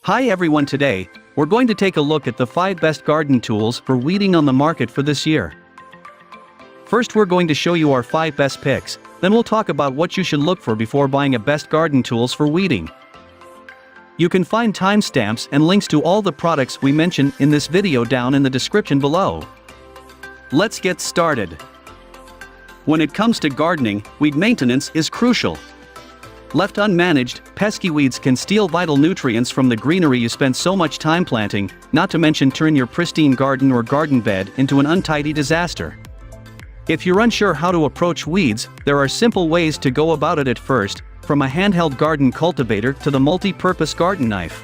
Hi everyone, today, we're going to take a look at the 5 best garden tools for weeding on the market for this year. First, we're going to show you our 5 best picks, then we'll talk about what you should look for before buying a best garden tools for weeding. You can find timestamps and links to all the products we mention in this video down in the description below. Let's get started. When it comes to gardening, weed maintenance is crucial. Left unmanaged, pesky weeds can steal vital nutrients from the greenery you spend so much time planting, not to mention turn your pristine garden or garden bed into an untidy disaster. If you're unsure how to approach weeds, there are simple ways to go about it at first, from a handheld garden cultivator to the multi-purpose garden knife.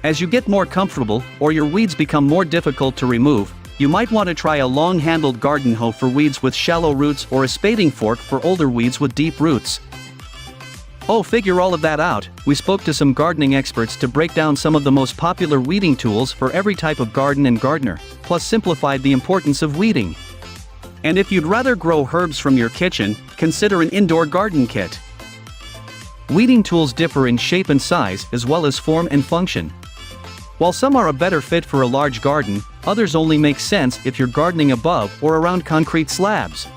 As you get more comfortable, or your weeds become more difficult to remove, you might want to try a long-handled garden hoe for weeds with shallow roots or a spading fork for older weeds with deep roots. Figure all of that out, we spoke to some gardening experts to break down some of the most popular weeding tools for every type of garden and gardener, plus simplified the importance of weeding. And if you'd rather grow herbs from your kitchen, consider an indoor garden kit. Weeding tools differ in shape and size as well as form and function. While some are a better fit for a large garden, others only make sense if you're gardening above or around concrete slabs.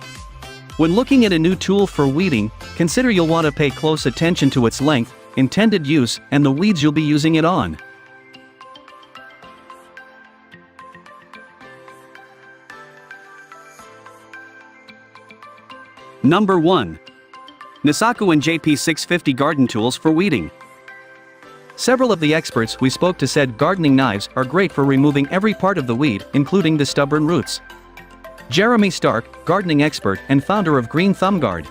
When looking at a new tool for weeding, consider you'll want to pay close attention to its length, intended use, and the weeds you'll be using it on. Number 1. Nisaku and JP650 Garden Tools for Weeding. Several of the experts we spoke to said gardening knives are great for removing every part of the weed, including the stubborn roots. Jeremy Stark, gardening expert and founder of Green Thumb Guard,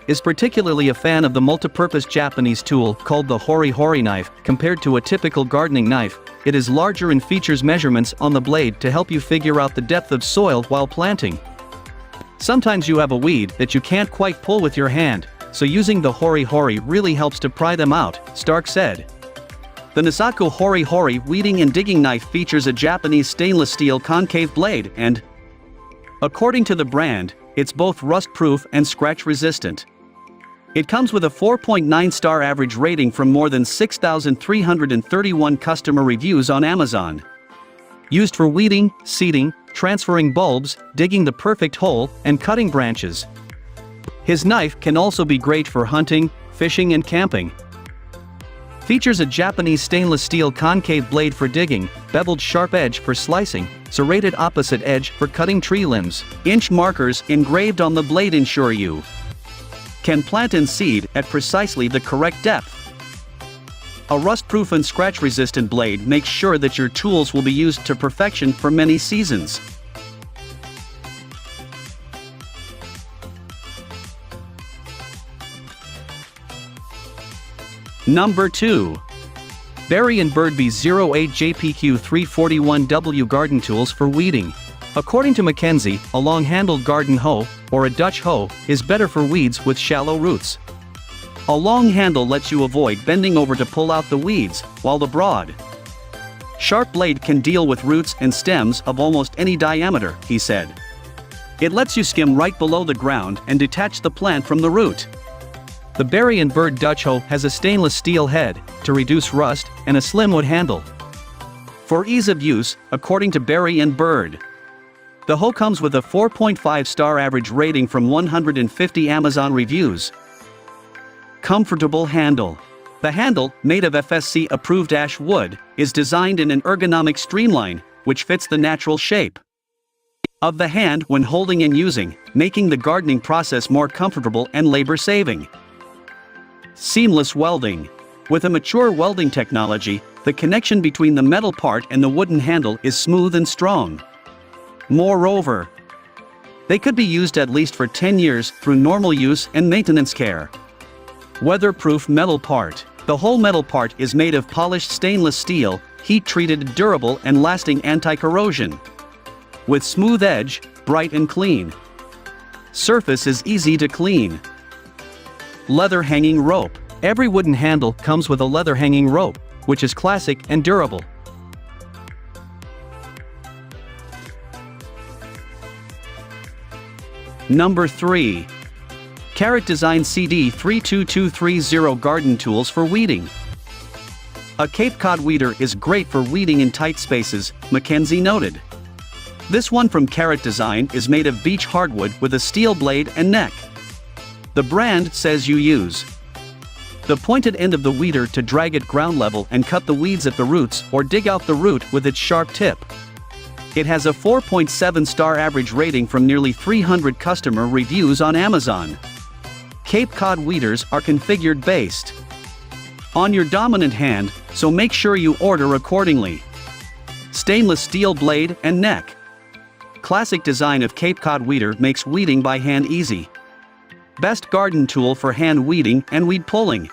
is particularly a fan of the multipurpose Japanese tool called the Hori Hori knife. Compared to a typical gardening knife, it is larger and features measurements on the blade to help you figure out the depth of soil while planting. Sometimes you have a weed that you can't quite pull with your hand, so using the Hori Hori really helps to pry them out, Stark said. The Nisaku Hori Hori weeding and digging knife features a Japanese stainless steel concave blade and, according to the brand, it's both rust-proof and scratch-resistant. It comes with a 4.9-star average rating from more than 6,331 customer reviews on Amazon. Used for weeding, seeding, transferring bulbs, digging the perfect hole, and cutting branches. His knife can also be great for hunting, fishing, and camping. Features a Japanese stainless steel concave blade for digging, beveled sharp edge for slicing, serrated opposite edge for cutting tree limbs. Inch markers engraved on the blade ensure you can plant and seed at precisely the correct depth. A rust-proof and scratch-resistant blade makes sure that your tools will be used to perfection for many seasons. Number 2. Berry & Birdby 08 JPQ 341W Garden Tools for Weeding. According to McKenzie, a long-handled garden hoe, or a Dutch hoe, is better for weeds with shallow roots. A long handle lets you avoid bending over to pull out the weeds, while the broad, sharp blade can deal with roots and stems of almost any diameter, he said. It lets you skim right below the ground and detach the plant from the root. The Berry & Bird Dutch hoe has a stainless steel head, to reduce rust, and a slim wood handle. For ease of use, according to Berry & Bird, the hoe comes with a 4.5-star average rating from 150 Amazon reviews. Comfortable handle. The handle, made of FSC-approved ash wood, is designed in an ergonomic streamline, which fits the natural shape of the hand when holding and using, making the gardening process more comfortable and labor-saving. Seamless welding. With a mature welding technology, the connection between the metal part and the wooden handle is smooth and strong. Moreover, they could be used at least for 10 years through normal use and maintenance care. Weatherproof metal part. The whole metal part is made of polished stainless steel, heat-treated, durable, and lasting anti-corrosion. With smooth edge, bright and clean. Surface is easy to clean. Leather hanging rope. Every wooden handle comes with a leather hanging rope, which is classic and durable. Number 3. Carrot Design CD 32230 Garden Tools for Weeding. A Cape Cod weeder is great for weeding in tight spaces, Mackenzie noted. This one from Carrot Design is made of beech hardwood with a steel blade and neck. The brand says you use the pointed end of the weeder to drag at ground level and cut the weeds at the roots or dig out the root with its sharp tip. It has a 4.7-star average rating from nearly 300 customer reviews on Amazon. Cape Cod weeders are configured based on your dominant hand, so make sure you order accordingly. Stainless steel blade and neck. Classic design of Cape Cod weeder makes weeding by hand easy. Best garden tool for hand weeding and weed pulling.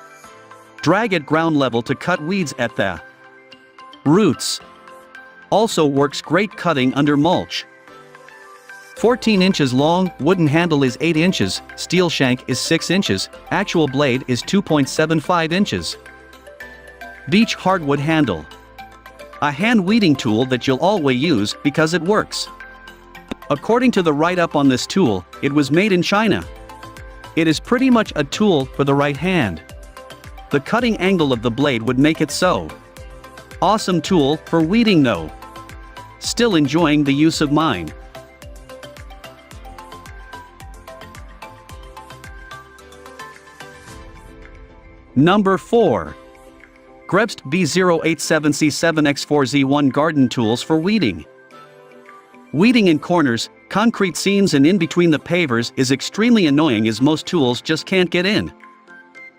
Drag at ground level to cut weeds at the roots. Also works great cutting under mulch. 14 inches long, wooden handle is 8 inches, steel shank is 6 inches, actual blade is 2.75 inches. Beech hardwood handle. A hand weeding tool that you'll always use because it works. According to the write-up on this tool, it was made in China. It is pretty much a tool for the right hand. The cutting angle of the blade would make it so. Awesome tool for weeding though. Still enjoying the use of mine. Number 4. Grebst B087C7X4Z1 Garden Tools for Weeding. Weeding in corners, concrete seams and in between the pavers is extremely annoying as most tools just can't get in.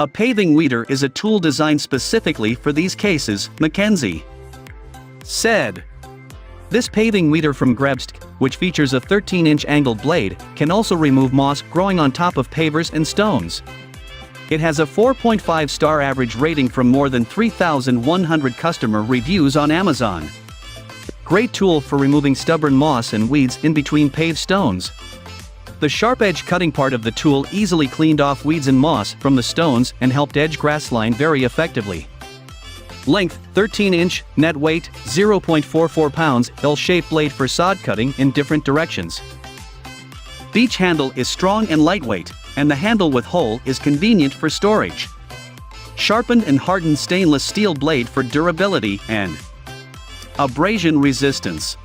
A paving weeder is a tool designed specifically for these cases, Mackenzie said. This paving weeder from Grebst, which features a 13-inch angled blade, can also remove moss growing on top of pavers and stones. It has a 4.5-star average rating from more than 3,100 customer reviews on Amazon. Great tool for removing stubborn moss and weeds in between paved stones. The sharp edge cutting part of the tool easily cleaned off weeds and moss from the stones and helped edge grass line very effectively. Length, 13-inch, net weight, 0.44 pounds, L-shaped blade for sod cutting in different directions. Beech handle is strong and lightweight, and the handle with hole is convenient for storage. Sharpened and hardened stainless steel blade for durability and abrasion resistance.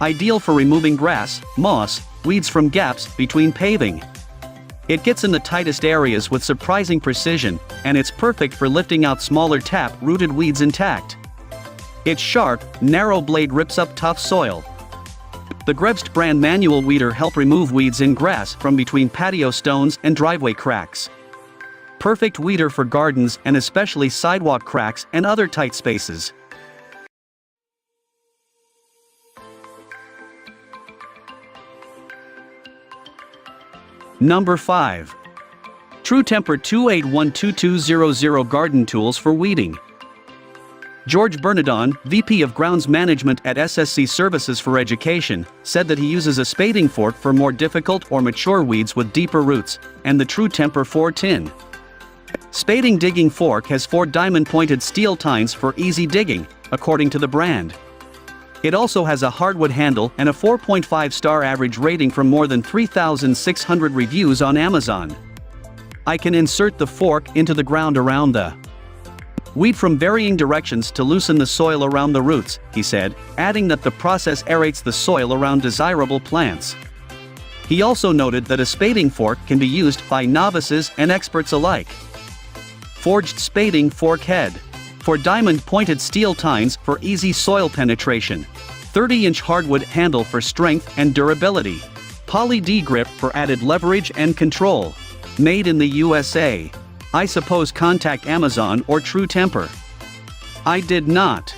Ideal for removing grass, moss, weeds from gaps between paving. It gets in the tightest areas with surprising precision, and it's perfect for lifting out smaller tap-rooted weeds intact. Its sharp, narrow blade rips up tough soil. The Grebst brand manual weeder help remove weeds in grass from between patio stones and driveway cracks. Perfect weeder for gardens and especially sidewalk cracks and other tight spaces. Number 5. True Temper 28122200 Garden Tools for Weeding. George Bernadon, VP of Grounds Management at SSC Services for Education, said that he uses a spading fork for more difficult or mature weeds with deeper roots, and the True Temper 410 spading digging fork has 4 diamond-pointed steel tines for easy digging, according to the brand. It also has a hardwood handle and a 4.5-star average rating from more than 3,600 reviews on Amazon. I can insert the fork into the ground around the weed from varying directions to loosen the soil around the roots, he said, adding that the process aerates the soil around desirable plants. He also noted that a spading fork can be used by novices and experts alike. Forged spading fork head. For diamond-pointed steel tines for easy soil penetration. 30-inch hardwood handle for strength and durability. Poly D grip for added leverage and control. Made in the USA. I suppose contact Amazon or True Temper. I did not.